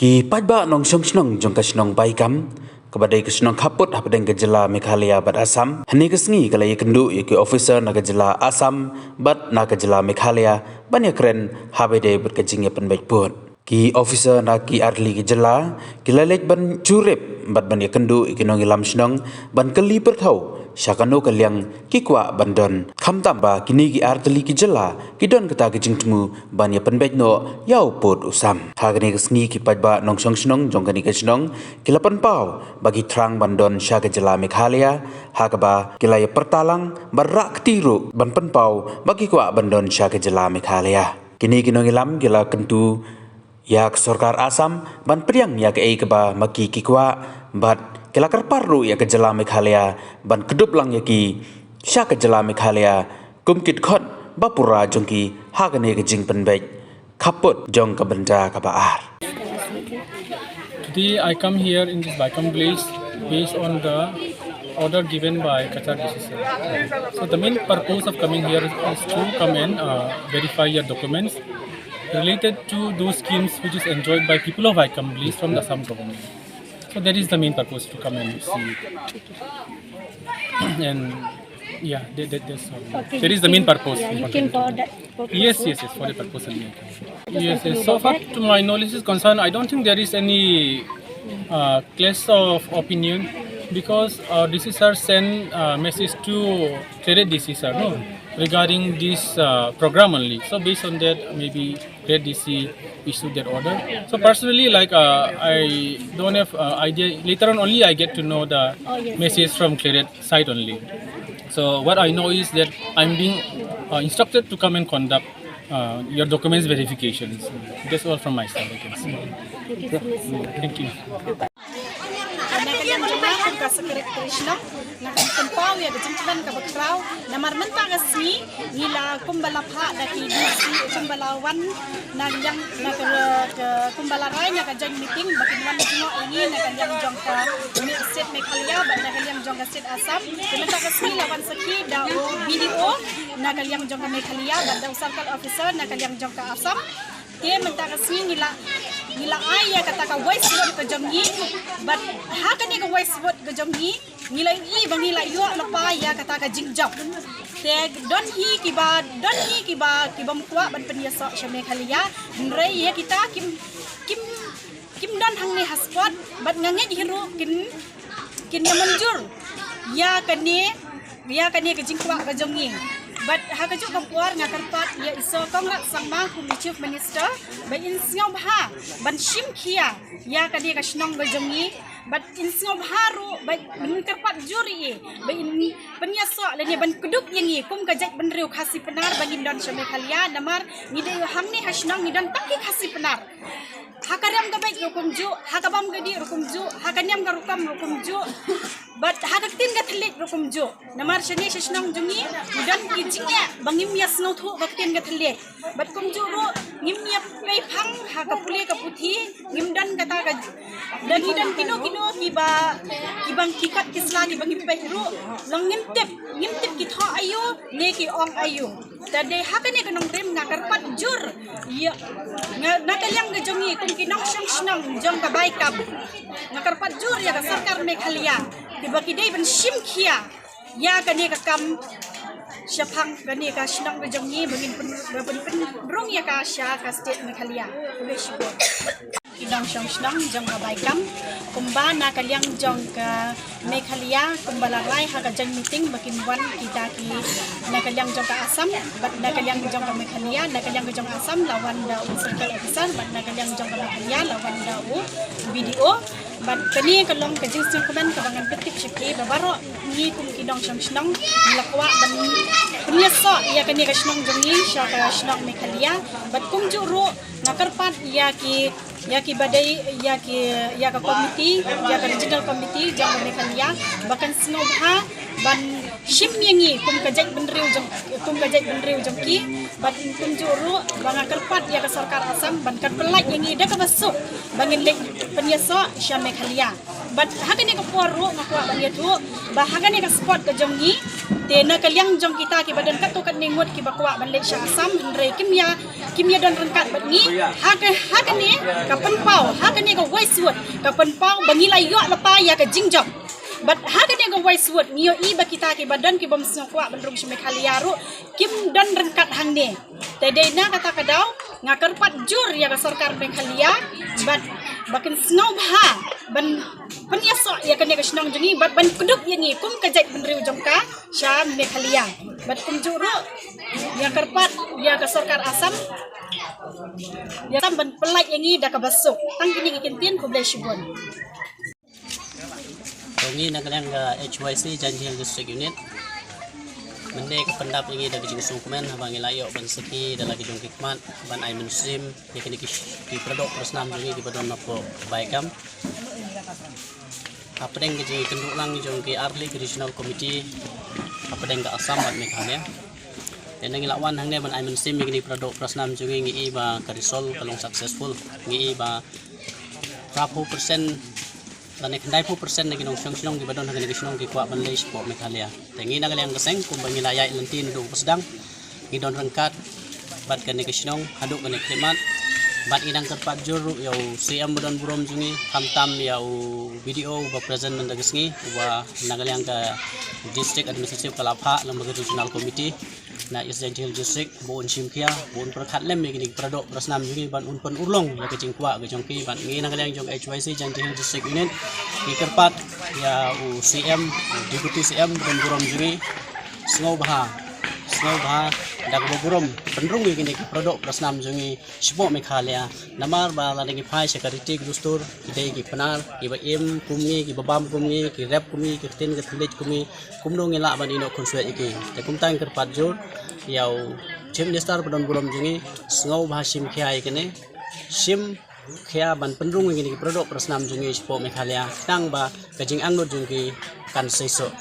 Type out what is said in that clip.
Ki pajba nong snong jong kasnong baikam kabadai kasnong kaput hapadeng gejala Meghalaya bat Assam hani kesngi kalai kendu ki officer na gejala Assam bat na gejala Meghalaya banyak keren habede bat kejingnya penbaik pun ki officer na ki arli gejala kilalek ban curip bat banyak kendu ikinong ilam snong ban keli pertau syakano kaliang kikwa bandon kham tamba kini ki artli gejala kidon kata kejing temu banyak penbaik no yau pot usam hagani kesngi ki pajba nong snong jong kani kesnong kilapan pau bagi terang bandon sya gejala Meghalaya hagaba kilaya pertalang barak tiru ban penpau bagi kwa bandon sya gejala Meghalaya kini kinong ilam kila kentu yak sarkar Assam ban priang yak ei keba maki kikwa bat kelakar parru ya gejala Meghalaya ban kedup lang yaki sya gejala Meghalaya kumkit khot bapura jongki hagane kejing penbaik kaput jong kabenda kabaar. Today I come here in this Baikam place based on the order given by Qatar DCC. So the main purpose of coming here is to come and verify your documents related to those schemes which is enjoyed by people of Baikam place from the Assam government. So that is the main purpose to come and see. And yeah, that's all. Okay, That is the main purpose. You came for that purpose? Yes, for the purpose only. Yes. So far to my knowledge is concerned, I don't think there is any clash of opinion because DC sir sent message to Trade DC sir regarding this program only. So based on that, maybe Trade DC issued that order. So personally, I don't have idea. Later on, only I get to know the message from Trade side only. So what I know is that I'm being instructed to come and conduct your documents verifications. That's all from my side, I can say. Thank you. Ka Secretary Krishna na kampau ya gejengkan ka bakraw na marmenta kasmi nila kumbala pha da ki DC kumbala wan na yang na ke kumbala rai na ka jang meeting bakin wan no ini na kan yang jong ka state Meghalaya ba na kan yang jong ka state Assam kumenta kasmi lawan saki da video na kan yang jong ka Meghalaya ba da circle officer na kan yang jong ka Assam dia menta kasmi nila ay kata ka voice vote ka jonggi but hakan ni ka voice vote ka jonggi nila i bang nila yo lapa ya kata ka jingjap te don hi kiba mukwa ban peniasa sya Meghalaya nre ya kita kim dan hang ni haspot bat ngange hiru kin manjur ya kani ka jingkwa ka jonggi but hakajuk kampuar ngakarpat ya iso kongrat sangma kum chief minister ba insngau bha ban shim khia ya kadi ka shnong ba jongi but insngau bharu ba ngakarpat juri ba in penyaso lani ban kuduk yangi kum kajak ban riu khasi penar bangin don sya Meghalaya namar ngide hamni hashnong ngidan takki khasi penar hakaram ka baik rukum ju hakabam gadi rukum ju hakanyam ka rukam rukum ju but hakatin ka thlik rukum ju namar shani shnong jungi dan kijingnya bangim yas no thu bakten ka thlik but kum ju ro ngim ya pei phang hakapule ka puthi ngim dan kata ka dagi dan kino kibang kikat kisla ki bangim pei ro long ngim tip ki tho ayu ne ki ong ayu tade hakane ka nong rem ngakarpat jur ya nakalyang ka jongi kum kinong shnong jong ka baikam ngakarpat jur ya ka sarkar Meghalaya tibaki dei ban shim khia ya kane ka kam syapang kane ka shnang ka jongi bangin rong ya ka sya ka state Meghalaya boleh syukur kidang shnang jong ka baikam kumba na kalyang jong ka Meghalaya kumbala rai ha ka jang meeting bakin wan kita ki na kalyang jong ka Assam bat na kalyang jong ka Meghalaya na kalyang jong Assam lawan da circle officer bat na kalyang jong ka Meghalaya lawan da video bat kani kalong ka jing komen ka bangan petik syaki babaro ni kum kidang shnang lakwa ban penyaso ya kani ka shnang jongi sya ka shnang Meghalaya bat kum juro ngakarpat ya ki badai ya ka komiti ya ka regional committee jang Meghalaya bahkan snobha ban shim yangi kum kajak benriu jong ki bat kum juru bang akalpat ya ka sarkar Assam ban kan pelak yangi da ka masuk bangin lek penyaso sya Meghalaya bat hakani ka poru ngakwa ban yetu bah hakani ka spot ka jongi Tena kaliang jong kita ki badan kat tu kat ningut ki bakwa ban Malaysia Assam henry kimia dan rengkat bat ni ha ni ka penpau ha ni ka waiswood ka penpau bangila yo lepa ya ka jingjok but ha ni ka waiswood nio i ba kita ki badan ki bom snokwa ban rum Meghalaya ru kim dan rengkat hang ni tedena kata kadau ngakar pat jur ya ka sarkar Meghalaya but bakin snow ha ban penyasok ya kan ya kesnong jengi bat ban keduk ya ni kum kajai benriu jongka sya Meghalaya bat kum juru ya kerpat ya ka sarkar Assam ya sam ban pelai yang ni dah ka basuk tang kini kikintin ku boleh shibon Ini nagalang HYC Janjil District Unit. Mende ke pendap ini dari jeng komen habang ilayo ban seki dalagi jong hikmat ban ay muslim ni di produk persnam jungi di badon napo baikam. Apa deng ke kenduk lang jong ke Arli Regional Committee apa deng ke Assam ban Meghalaya. Dan nang ilawan hang ne ban ay muslim ni produk persnam jungi ngi ba karisol kalong successful ngi ba 30% dan ikandai 10% na ginong siyong di badon hanggang ginong gikuha ban Malaysia po Meghalaya. Tengi na galing kaseng kung bangilaya ilantin do pasdang gidon rangkat bat kan ginong haduk kan klimat bat inang kerpat juru yaw CM badon burom jungi kamtam yaw video ba present man dagisngi wa nagalang ka district administrative kalapha lembaga regional committee na Janjil district buon simkia buon perkat lem gini produk persnam jungi ban unpon urlong ya kecing kwa ke jongki ban ngi nagalang jong HYC Janjil district unit di kerpat ya CM deputy CM dan burom jungi snow bah dak burom pendrung gini produk persnam jungi sipo Meghalaya namar ba la ngi phai security gustur idei ki penar ki ba im kumni ki babam kumni ki rep kumni ki tin ki thilit kumni kumno ngi la ban ino konsuet iki te kumtang kerpat jur yaw chief minister badon burom jungi snow bah sim khia ikene sim khia ban pendrung gini produk persnam jungi sipo Meghalaya tang ba kajing angnut jungi kan seiso